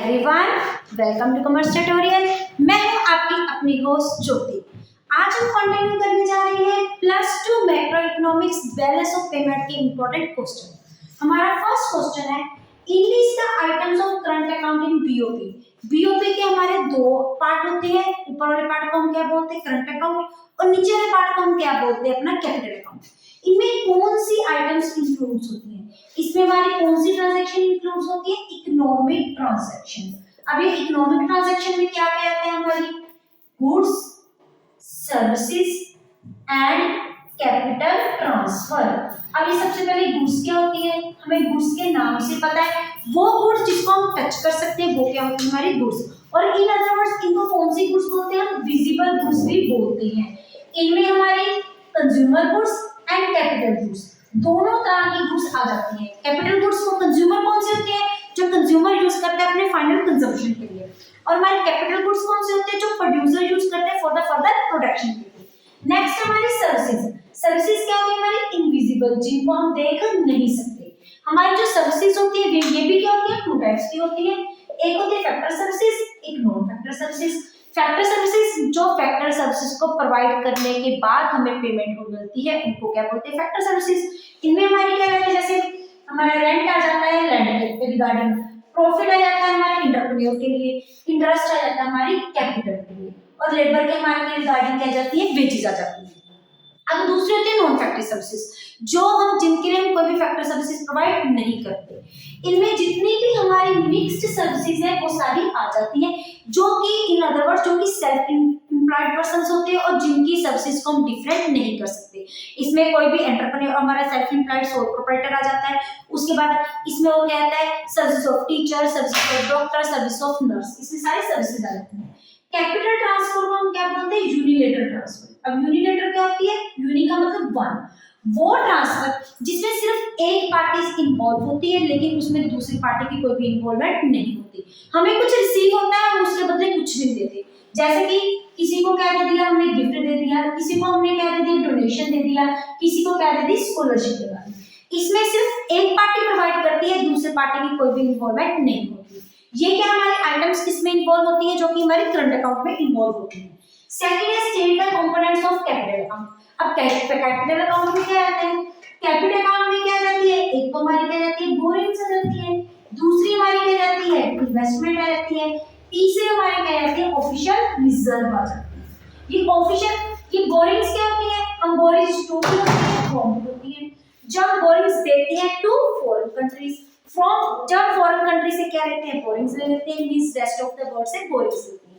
Everyone, welcome to commerce tutorial. मैं हूं आपकी अपनी होस्ट ज्योति। आज हम कंटिन्यू करने जा रहे हैं +2 macro economics balance of payment के इंपॉर्टेंट क्वेश्चन। हमारा फर्स्ट क्वेश्चन है, enlist the items of current account in BOP. BOP के हमारे दो पार्ट होते हैं, ऊपर वाले पार्ट को हम क्या बोलते हैं, करंट अकाउंट, और नीचे वाले पार्ट को हम क्या बोलते हैं, अपना कैपिटल अकाउंट। इनमें कौन सी आइटम्स इंक्लूड्स होती हैं? इसमें हमारी कौन सी ट्रांजैक्शन इंक्लूड्स होती है? Economic transaction. अब ये इकोनॉमिक ट्रांजैक्शन में क्या क्या आते हैं हमारी? Goods, services and capital transfer. अब ये सबसे पहले गुड्स क्या होती है? हमें गुड्स के नाम से पता है, वो गुड्स जिसको हम टच कर सकते हैं वो क्या होती है? हमारी गुड्स। और इन अदर वर्ड्स इनको कौन सी गुड्स बोलते हैं? विजिबल गुड्स भी बोलते हैं। इनमें हमारी consumer goods and capital goods, दोनों तरह की गुड्स आ जाती हैं। कैपिटल गुड्स को कंज्यूमर कौन से होते हैं? जो कंज्यूमर यूज करते हैं अपने फाइनल कंजम्पशन के लिए। और हमारे कैपिटल गुड्स कौन से होते हैं? जो प्रोड्यूसर यूज करते हैं फॉर द फर्दर प्रोडक्शन के लिए। नेक्स्ट हमारी सर्विसेज। सर्विसेज क्या होती है? हमारी इनविजिबल, जिनको हम देख नहीं सकते। हमारी जो सर्विसेज होती है ये भी क्या होती है? टू टाइप्स की होती है। एक होती है फैक्टर सर्विसेज, एक non factor services. Factor services जो फैक्टर सर्विसेज को प्रोवाइड करने के बाद हमें पेमेंट को मिलती है, उनको क्या बोलते हैं? Factor services. इनमें हमारी क्या रहती है? जैसे हमारा रेंट आ जाता है लैंड के रिगार्डिंग, प्रॉफिट आ जाता है हमारे एंटरप्रेन्योर के लिए, इंटरेस्ट आ जाता है हमारी कैपिटल के लिए, और लेबर के हमारे रिगार्डिंग क्या जाती है? वेजेस आ जाती है। अब दूसरे होते हैं नॉन फैक्टर सर्विसेज, जो हम जिनके लिए हम कोई भी फैक्टर सर्विसेज प्रोवाइड नहीं करते। इनमें जितनी भी हमारी मिक्स्ड सर्विसेज है वो सारी आ जाती हैं, जो कि इन अदर वर्ड्स जो कि सेल्फ एम्प्लॉयड पर्संस होते हैं और जिनकी सर्विसेज को हम डिफरेंट नहीं कर सकते। इसमें कोई भी एंटरप्रेन्योर, हमारा सेल्फ एम्प्लॉयड सोल प्रोप्राइटर आ जाता है। उसके बाद इसमें वो कहता है service of teacher, service of doctor, service of nurse, इसमें सारी सर्विसेज आ जाती हैं। कैपिटल ट्रांसफर को हम क्या बोलते हैं? Unilateral transfer. अब यूनिलेटरल क्या होती है? यूनि का मतलब वन, वो ट्रांसफर जिसमें सिर्फ एक पार्टी इन्वॉल्व होती है, लेकिन उसमें दूसरी पार्टी की कोई भी इन्वॉल्वमेंट नहीं होती। हमें कुछ रिसीव होता है, हम उसके बदले कुछ नहीं देते। जैसे कि किसी को क्या दे दिया हमने? गिफ्ट दे दिया, किसी को हमने क्या दे दिया? डोनेशन दे दिया, किसी को क्या दे दी? स्कॉलरशिप दे दी। इसमें सिर्फ एक पार्टी प्रोवाइड करती है, दूसरे पार्टी की कोई भी इन्वॉल्वमेंट नहीं होती। ये क्या हमारे आइटम्स किसमें इन्वॉल्व होती है? जो कि हमारे करंट अकाउंट में इन्वॉल्व होती है। सेकंड है state the components of capital account. अब कैपिटल अकाउंट में क्या आता है? कैपिटल अकाउंट में क्या जाती है? एक तो हमारी क्या जाती है? बोरिंग्स आ जाती है, दूसरी हमारी क्या जाती है? इन्वेस्टमेंट आ जाती है, तीसरी हमारी क्या जाती है? ऑफिशियल रिजर्व आ जाती है। ये ऑफिशियल, ये बोरिंग्स क्या होती है? हम बोरिंग्स टू की होती है, फ्रॉम की होती है। जब बोरिंग्स देते हैं टू फॉरेन कंट्रीज, फ्रॉम जब फॉरेन कंट्री से क्या लेते हैं? बोरिंग्स ले लेते हैं, means rest of the world से बोरिंग्स लेते हैं।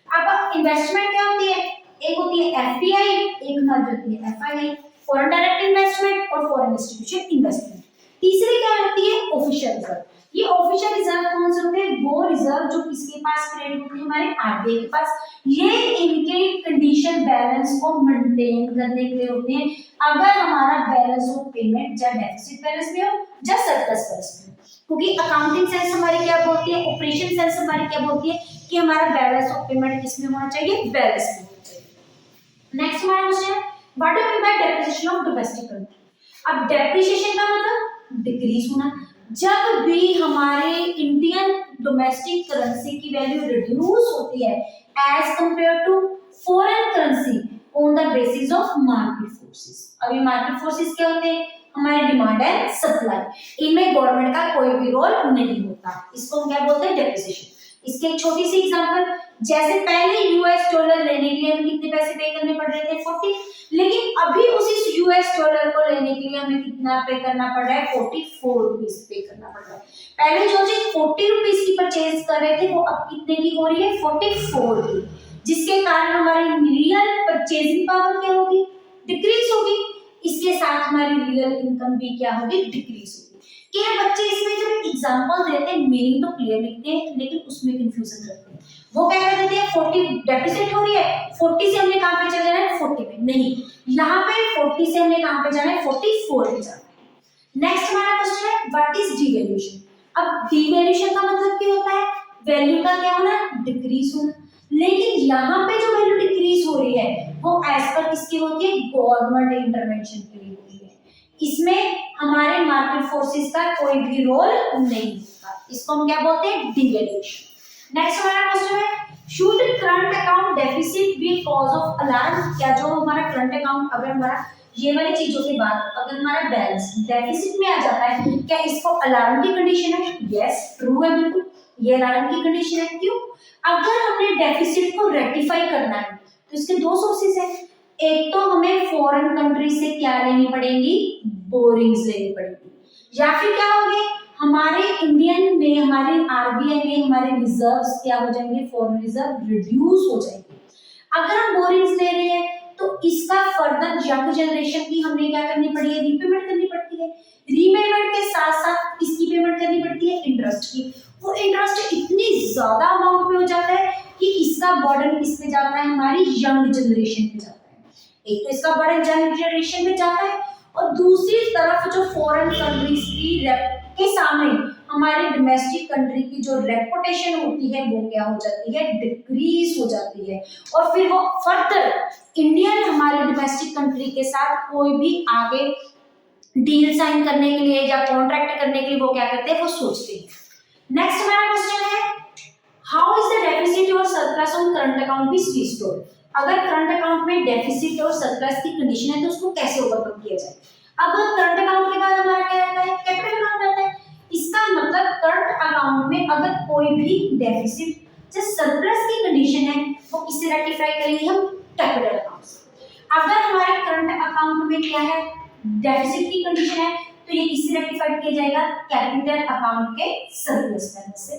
अब इन्वेस्टमेंट क्या होती है? एक होती है एफडीआई, एक हमारी होती है एफआईआई, फॉरेन डायरेक्ट इन्वेस्टमेंट और फॉरेन इंस्टीट्यूशन इन्वेस्टमेंट। तीसरी क्या होती है? Official reserve. ये ऑफिशियल रिजर्व कौन से होते हैं? वो रिजर्व जो किसके पास क्रिएट होते हैं? हमारे आरबीआई के पास। ये इनके कंडीशन बैलेंस को मेंटेन करने के लिए होते हैं, अगर हमारा बैलेंस ऑफ पेमेंट या डेफिसिट बैलेंस में हो या सरप्लस बैलेंस में हो। क्योंकि अकाउंटिंग सेंस हमारी क्या बोलती है, ऑपरेशन सेंस हमारी क्या बोलती है कि हमारा बैलेंस ऑफ पेमेंट किसमें होना चाहिए? बैलेंस में होना चाहिए। नेक्स्ट हमारा क्वेश्चन है, what do you mean by depreciation of domestic currency. अब डेप्रिसिएशन का मतलब डिक्रीज होना। जब भी हमारे इंडियन डोमेस्टिक करेंसी की वैल्यू रिड्यूस होती है as compare to foreign currency on the basis of market forces. अब ये मार्केट फोर्सेस क्या होते हैं? हमारी डिमांड एंड सप्लाई। इनमें गवर्नमेंट का कोई भी रोल नहीं होता। इसको हम क्या बोलते हैं? डेप्रिसिएशन। इसकी एक छोटी सी एग्जांपल, जैसे पहले यूएस डॉलर लेने के लिए हमें कितने पैसे पे करने पड़ रहे थे? 40, लेकिन अभी उसी यूएस डॉलर को लेने के लिए हमें कितना पे करना पड़ रहा है? 44 रुपीस पे करना पड़ रहा है। पहले जो चीज 40 रुपीस की परचेज कर रहे थे वो अब कितने की हो रही है? 44 की, जिसके कारण हमारी रियल परचेजिंग पावर क्या होगी? डिक्रीज होगी। इसके साथ हमारी रियल इनकम भी क्या होगी? डिक्रीज होगी। क्या बच्चे इसमें जब एग्जांपल देते हैं मीनिंग तो क्लियर लिखते हैं, लेकिन उसमें कंफ्यूजन करते हैं। वो क्या कर देते हैं? 40 डेफिसिट हो रही है, 40 से हमने कहां पे चले जाना है? 40 पे। नहीं, यहाँ पे 40 से हमने कहां पे जाना है? 44 पे जाना है। नेक्स्ट हमारा क्वेश्चन है, व्हाट इज डिवैल्यूएशन। अब डिवैल्यूएशन का मतलब क्या होता है? वैल्यू का क्या होना? डिक्रीज होना। लेकिन यहाँ पे जो वैल्यू डिक्रीज हो रही है वो एज पर किसकी होती है? गवर्नमेंट इंटरवेंशन के लिए होती है। इसमें हमारे मार्केट फोर्सेस का कोई भी रोल नहीं होता। इसको हम क्या बोलते हैं, डिवेल्यूएशन। नेक्स्ट हमारा क्वेश्चन है, should current account deficit be cause of alarm? क्या जो हमारा करंट अकाउंट, अगर हमारा ये वाली चीजों के बाद अगर हमारा बैलेंस डेफिसिट में आ जाता है, क्या इसको अलार्म की कंडीशन है? यस, ट्रू है, बिल्कुल ये अलार्म की कंडीशन है। क्यों? अगर हमने डेफिसिट को रेक्टिफाई करना है तो इसके दो सोर्सेज हैं। एक तो हमें फॉरेन कंट्री से क्या लेनी पड़ेगी, बोरिंग्स लेनी पड़ेगी, या फिर क्या होगी, हमारे इंडियन में, हमारे आरबीआई में हमारे रिजर्व्स क्या हो जाएंगे, फॉरेन रिजर्व रिड्यूस हो जाएंगे। अगर हम बोरिंग्स ले रहे हैं तो इसका फर्दर यंग जनरेशन की हमने क्या करनी पड़ी है, रीपेमेंट करनी पड़ती है। रीपेमेंट के साथ साथ इसकी पेमेंट करनी पड़ती है इंटरेस्ट की। वो इंटरेस्ट इतनी ज्यादा अमाउंट में हो जाता है कि इसका बर्डन किस पे जाता है, हमारी यंग जनरेशन पे जाता है। एक तो इसका बर्डन यंग जनरेशन में जाता है, और दूसरी तरफ जो फॉरेन कंट्रीज की के सामने हमारे डोमेस्टिक कंट्री की जो रेपुटेशन होती है वो क्या हो जाती है, डिक्रीज हो जाती है। और फिर वो फर्दर इंडियन हमारे डोमेस्टिक कंट्री के साथ कोई भी आगे डील साइन करने के लिए या कॉन्ट्रैक्ट करने के लिए वो क्या करते हैं, वो सोचते हैं। नेक्स्ट हमारा क्वेश्चन है, हाउ इज द डेफिसिट और surplus on current account be restored? अगर करंट अकाउंट में डेफिसिट और सरप्लस की कंडीशन है तो उसको कैसे ओवरकम किया जाए? अब करंट अकाउंट के बाद हमारा क्या आता है, कैपिटल अकाउंट आता है। इसका मतलब करंट अकाउंट में अगर कोई भी डेफिसिट या सरप्लस की कंडीशन है वो किससे रेक्टिफाई करेंगे, हम कैपिटल अकाउंट से। अगर हमारे करंट अकाउंट में क्या है, डेफिसिट की कंडीशन है, तो ये किससे रेक्टिफाइड किया जाएगा, कैपिटल अकाउंट के सरप्लस बैलेंस से।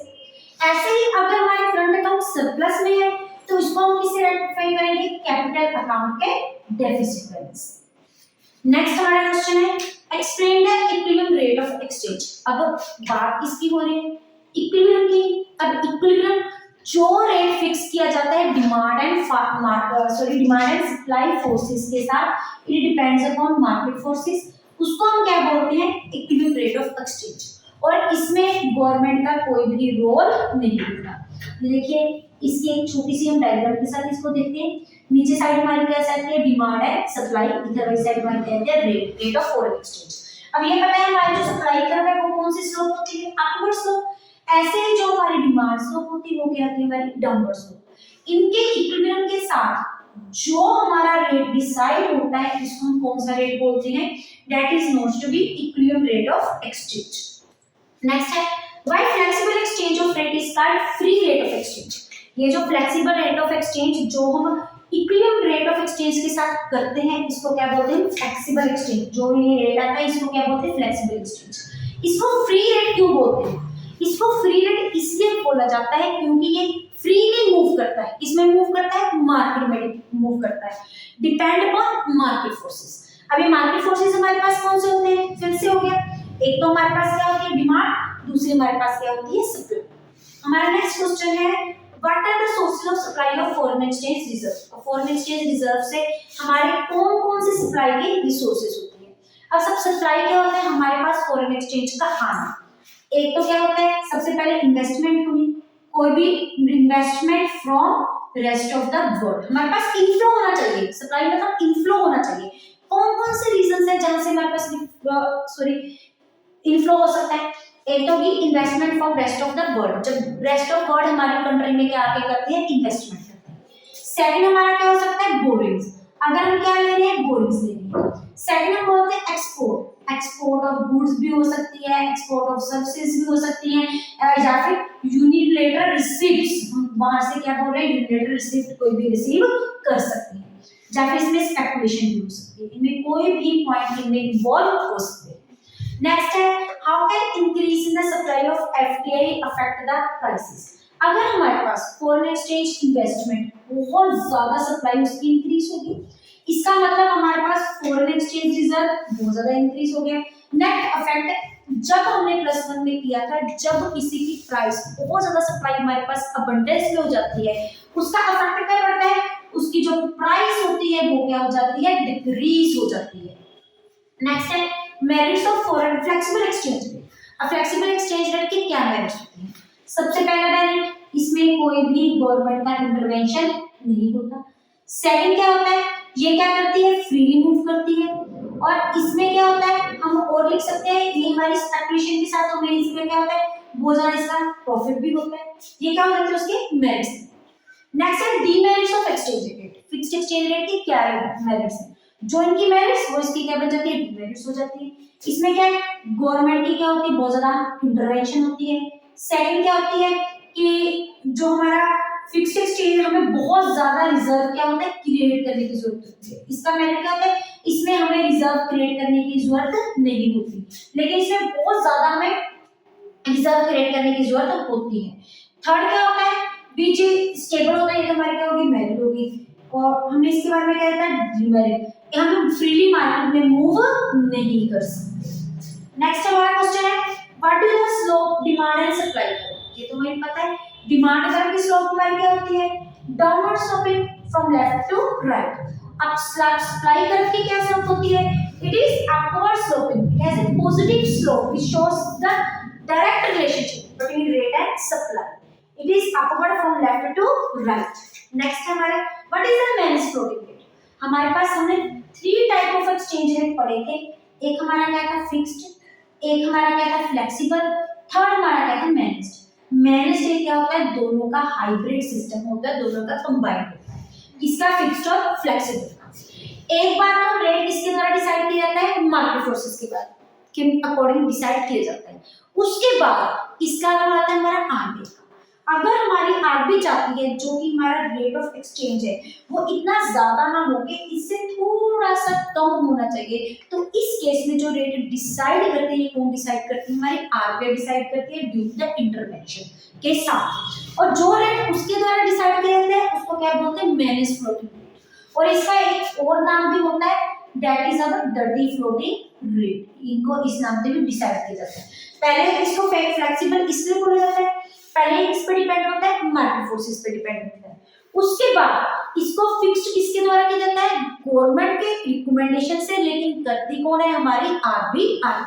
ऐसे ही अगर हमारे करंट अकाउंट सरप्लस में है तो इसको हम किससे रेक्टिफाई करेंगे, कैपिटल अकाउंट के डेफिसिट बैलेंस से। नेक्स्ट हमारा क्वेश्चन है, explain the equilibrium rate of exchange. अब बात किसकी हो रही है, इक्विलिब्रियम की। अब इक्विलिब्रियम जो रेट फिक्स किया जाता है डिमांड एंड सप्लाई फोर्सेस के साथ, it depends upon market forces, उसको हम क्या बोलते हैं, इक्विलिब्रियम रेट ऑफ एक्सचेंज। और इसमें गवर्नमेंट का कोई भी रोल नहीं होता। देखिए इसकी एक छोटी सी हम डायग्राम के साथ इसको देखते हैं। नीचे साइड हमारी क्या कहती है, डिमांड है, सप्लाई, इधर वाली साइड हमारी कहते हैं रेट ऑफ फॉरेन एक्सचेंज। अब ये पता है हमारी जो सप्लाई कर्व है वो कौन सी स्लोप होती है, अपवर्ड स्लोप। ऐसे ही जो हमारी डिमांड स्लोप होती है वो क्या होती है, हमारी डाउनवर्ड स्लोप। इनके इक्विलिब्रियम के साथ जो हमारा रेट डिसाइड होता है इसको हम कौन सा रेट बोलते हैं, that is known to be equilibrium rate of exchange. Next है, why flexible exchange of rate is called free rate of exchange. ये जो फ्लेक्सिबल रेट ऑफ एक्सचेंज जो हम इक्विलिब्रियम रेट ऑफ एक्सचेंज के साथ करते हैं इसको क्या बोलते हैं, फ्लेक्सिबल एक्सचेंज। जो ये रेट आता है इसको क्या बोलते हैं, फ्लेक्सिबल एक्सचेंज। इसको फ्री रेट क्यों बोलते हैं, इसको फ्री रेट इसलिए बोला जाता है क्योंकि ये फ्रीली मूव करता है। किसमें मूव करता है, मार्केट में मूव करता है, डिपेंड अपॉन मार्केट फोर्सेस। अभी मार्केट फोर्सेस हमारे पास कौन से होते हैं, फिर से हो गया, एक तो हमारे पास क्या होती है डिमांड, दूसरी हमारे पास क्या होती है सप्लाई। हमारा नेक्स्ट क्वेश्चन है, what are the sources of supply of foreign exchange reserve. Foreign exchange reserve से हमारे कौन कौन से सप्लाई के रिसोर्सेज होती है। अब सब सप्लाई क्या होता है, हमारे पास फॉरेन एक्सचेंज का आना। एक तो क्या होता है, सबसे पहले इन्वेस्टमेंट होनी, कोई भी investment from rest of the world. हमारे पास इनफ्लो होना चाहिए, सप्लाई मतलब इनफ्लो होना चाहिए। कौन कौन से रीजंस है जहां से हमारे पास इनफ्लो हो सकता है, एक तो भी investment from rest of the world, जब रेस्ट ऑफ वर्ल्ड हमारी कंट्री में क्या आके करते हैं, इन्वेस्टमेंट करते हैं। सेकंड हमारा क्या हो सकता है, बोरिंग्स। अगर हम क्या ले रहे हैं, बोरिंग्स ले रहे हैं। सेकंड हम बोलते हैं एक्सपोर्ट। एक्सपोर्ट ऑफ गुड्स भी हो सकती है, एक्सपोर्ट ऑफ सर्विसेज भी हो सकती है, या फिर यूनिलेटरल रिसीप्ट्स, हम वहां से क्या बोल रहे हैं, यूनिलेटरल रिसीप्ट कोई भी रिसीव कर सकते हैं, या फिर इसमें स्पेकुलेशन भी हो सकती है। इनमें कोई भी पॉइंट इनमें इन्वॉल्व हो सकते हैं। नेक्स्ट है, how can increase in the supply of FDI affect the prices. अगर हमारे पास फॉरेन एक्सचेंज इन्वेस्टमेंट बहुत ज्यादा सप्लाई उसकी इंक्रीज होगी, इसका मतलब हमारे पास फॉरेन एक्सचेंज रिजर्व बहुत ज्यादा इंक्रीज हो गया। नेट इफेक्ट जब हमने +1 में किया था, जब किसी की प्राइस बहुत ज्यादा सप्लाई हमारे पास अबंडेंस में हो जाती है, उसका इफेक्ट क्या पड़ता है, उसकी जो प्राइस होती है वो क्या हो जाती है, डिक्रीज हो जाती है। नेक्स्ट है, merits of foreign flexible exchange rate. अब फ्लेक्सिबल एक्सचेंज रेट के क्या मेरिट्स होते हैं, सबसे पहला मेरिट, इसमें कोई भी गवर्नमेंट का इंटरवेंशन नहीं होता। सेकंड क्या होता है, ये क्या करती है, फ्रीली मूव करती है। और इसमें क्या होता है, हम और लिख सकते हैं, ये हमारी स्पेकुलेशन के साथ हमें इसमें क्या होता है, बहुत ज्यादा इसका प्रॉफिट भी होता है। ये क्या हो जाते हैं उसके मेरिट्स। नेक्स्ट है demerits of exchange rate. Fixed exchange rate की क्या मेरिट्स है, जो इनकी मेरिट्स वो इसकी क्या बन जाती है, डीमेरिट्स हो जाती है। इसमें क्या है, गवर्नमेंट की क्या होती है, बहुत ज्यादा इंटरवेंशन होती है। सेकंड क्या होती है कि जो हमारा फिक्स्ड एक्सचेंज हमें बहुत ज्यादा रिजर्व क्या होता है क्रिएट करने की जरूरत होती है। इसका मेरिट क्या होता है, इसमें हमें रिजर्व क्रिएट करने की जरूरत नहीं होती, लेकिन इसमें बहुत ज्यादा हमें रिजर्व क्रिएट करने की जरूरत होती है। थर्ड क्या होता है, बीच स्टेबल होता है, ये तो हमारी क्या होगी, मेरिट होगी। और हमने इसके बारे में क्या कहता है, डिमेरिट, कि हम फ्रीली मार्केट में मूव नहीं कर सकते। नेक्स्ट हमारा क्वेश्चन है what is the slope demand and supply curve. ये तो हमें पता है, डिमांड कर्व की स्लोप हमारी क्या होती है, downward sloping from left to right. अब सप्लाई कर्व की क्या स्लोप होती है, it is upward sloping, it has a positive slope which shows the direct relationship between rate and supply. It is upward from left to right. Next हमारे what is the managed floating rate। हमारे पास हमने 3 type of exchange rate पढ़े थे। एक हमारा क्या था fixed, एक हमारा क्या था फ्लेक्सिबल, थर्ड हमारा क्या था मैनेज्ड। मैनेज्ड रेट क्या होता है, दोनों का हाइब्रिड सिस्टम होता है, दोनों का कंबाइंड होता है, इसका फिक्स्ड और फ्लेक्सिबल। एक बार तो रेट किसके द्वारा डिसाइड किया जाता है, मार्केट फोर्सेस के बाद के अकॉर्डिंग डिसाइड किया जाता है। उसके बाद इसका नाम आता है हमारा आरबी। अगर हमारी आरबी चाहती है जो कि हमारा रेट ऑफ एक्सचेंज है वो इतना ज्यादा ना हो के इससे थोड़ा सा कम होना चाहिए, तो इस केस में जो रेट डिसाइड करते हैं, कौन डिसाइड करती है, हमारी आरबीआई डिसाइड करती है ड्यू टू द इंटरवेंशन के साथ। और जो रेट उसके द्वारा डिसाइड किया जाता है उसको क्या बोलते हैं, मैनेज फ्लोटिंग रेट। और इसका एक और नाम भी होता है, that is our dirty floating rate. इनको इस नाम से भी डिसाइड किया जाता है। पहले इसको फ्लेक्सिबल इसलिए बोला जाता है, पहले इस पे डिपेंड होता है, मार्केट फोर्सेस पे डिपेंड होता है। उसके बाद इसको फिक्स्ड किसके द्वारा किया जाता है, गवर्नमेंट के रिकमेंडेशन से, लेकिन करती कौन है, हमारी आरबीआई।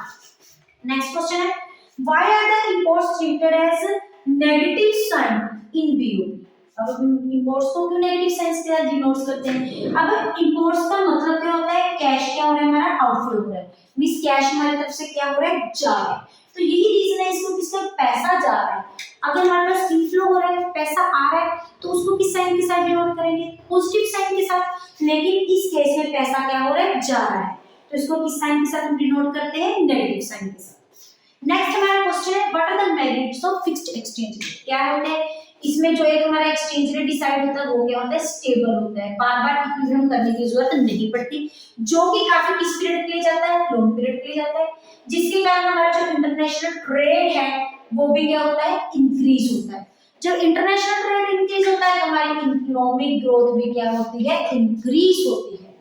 नेक्स्ट क्वेश्चन है why are the imports treated as negative sign in BOP. अब इंपोर्ट्स को क्यों नेगेटिव साइन से डिनोट करते हैं। अब इंपोर्ट्स का मतलब क्या होता है, कैश क्या हो रहा है, हमारा आउटफ्लो हो रहा है, मींस कैश हमारी तरफ से क्या हो रहा है, जा रहा है। तो यही रीजन है इसको किसका पैसा जा रहा है। अगर हमारे पास इनफ्लो हो रहा है, पैसा आ रहा है, तो उसको किस साइन के साथ डिनोट करेंगे, पॉजिटिव साइन के साथ। लेकिन इस केस में पैसा क्या हो रहा है, जा रहा है, तो इसको किस साइन के साथ हम डिनोट करते हैं, नेगेटिव साइन के साथ। नेक्स्ट हमारा क्वेश्चन है what are the merits of fixed exchange rate. क्या होते हैं इसमें, जो एक हमारा एक्सचेंज रेट डिसाइड होता है वो क्या होता है, स्टेबल होता है, बार बार इक्विलिब्रियम करने की जरूरत नहीं पड़ती, जो कि काफी किस पीरियड के लिए जाता है, लॉन्ग पीरियड के लिए जाता है, जिसके कारण हमारा जो इंटरनेशनल ट्रेड है वो भी क्या होता है, इंक्रीज होता है। जब इंटरनेशनल ट्रेड इंक्रीज होता है तो हमारी इकोनॉमिक ग्रोथ भी क्या होती है, इंक्रीज होती है।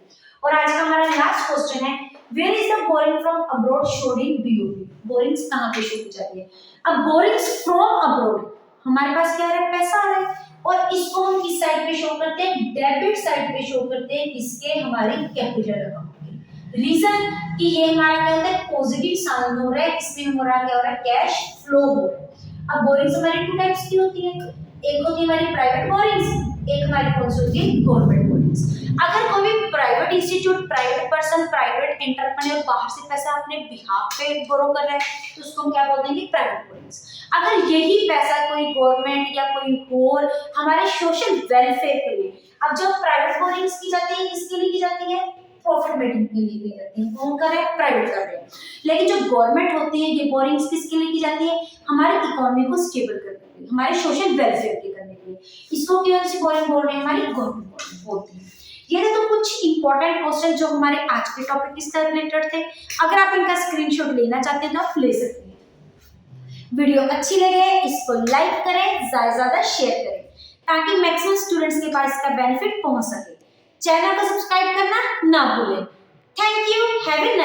और आज का हमारा लास्ट क्वेश्चन है where is the borrowing from abroad shown in BOP. Borrowings कहां पे शो की जाती है। अब बोरिंग्स फ्रॉम अब्रॉड, हमारे पास क्या है, पैसा आ रहा है, और इसको हम किस साइड पे शो करते हैं, डेबिट साइड पे शो करते हैं, इसके हमारे कैपिटल अकाउंट के। रीजन कि ये हमारा क्या होता है, पॉजिटिव साइन हो रहा है, इसमें हमारा क्या हो रहा है, कैश फ्लो हो रहा है। अब बोरिंग्स हमारी 2 टाइप्स की होती है, एक होती है हमारी प्राइवेट बोरिंग्स, एक हमारी कौन सी होती है, गवर्नमेंट बोरिंग्स। अगर कोई भी private institute, private person, private entrepreneur बाहर से पैसा अपने बिहाफ पे बोरो कर रहा है तो उसको हम क्या बोलते हैं कि प्राइवेट बोरिंग्स। अगर यही पैसा कोई गवर्नमेंट या कोई और हमारे सोशल वेलफेयर के लिए, अब जब प्राइवेट बोरिंग्स की जाती है किसके लिए की जाती है, प्रॉफिट मेकिंग के लिए की जाती है, कौन कर रहा है, प्राइवेट कर रहे हैं। लेकिन जो गवर्नमेंट होती है ये बोरिंग्स किसके लिए की जाती है, हमारी इकोनॉमी को स्टेबल करने के लिए, हमारे सोशल वेलफेयर के करने के लिए, इसको कौन सी बोरिंग बोल रहे हैं, हमारी गवर्नमेंट बोरिंग बोलती है। ये थे तो कुछ इंपॉर्टेंट क्वेश्चन जो हमारे आज के टॉपिक इससे रिलेटेड थे। अगर आप इनका स्क्रीनशॉट लेना चाहते हैं तो आप ले सकते हैं। वीडियो अच्छी लगे इसको लाइक करें, ज्यादा से ज्यादा शेयर करें ताकि मैक्सिमम स्टूडेंट्स के पास इसका बेनिफिट पहुंच सके। चैनल को सब्सक्राइब करना ना भूलें। Thank you, have a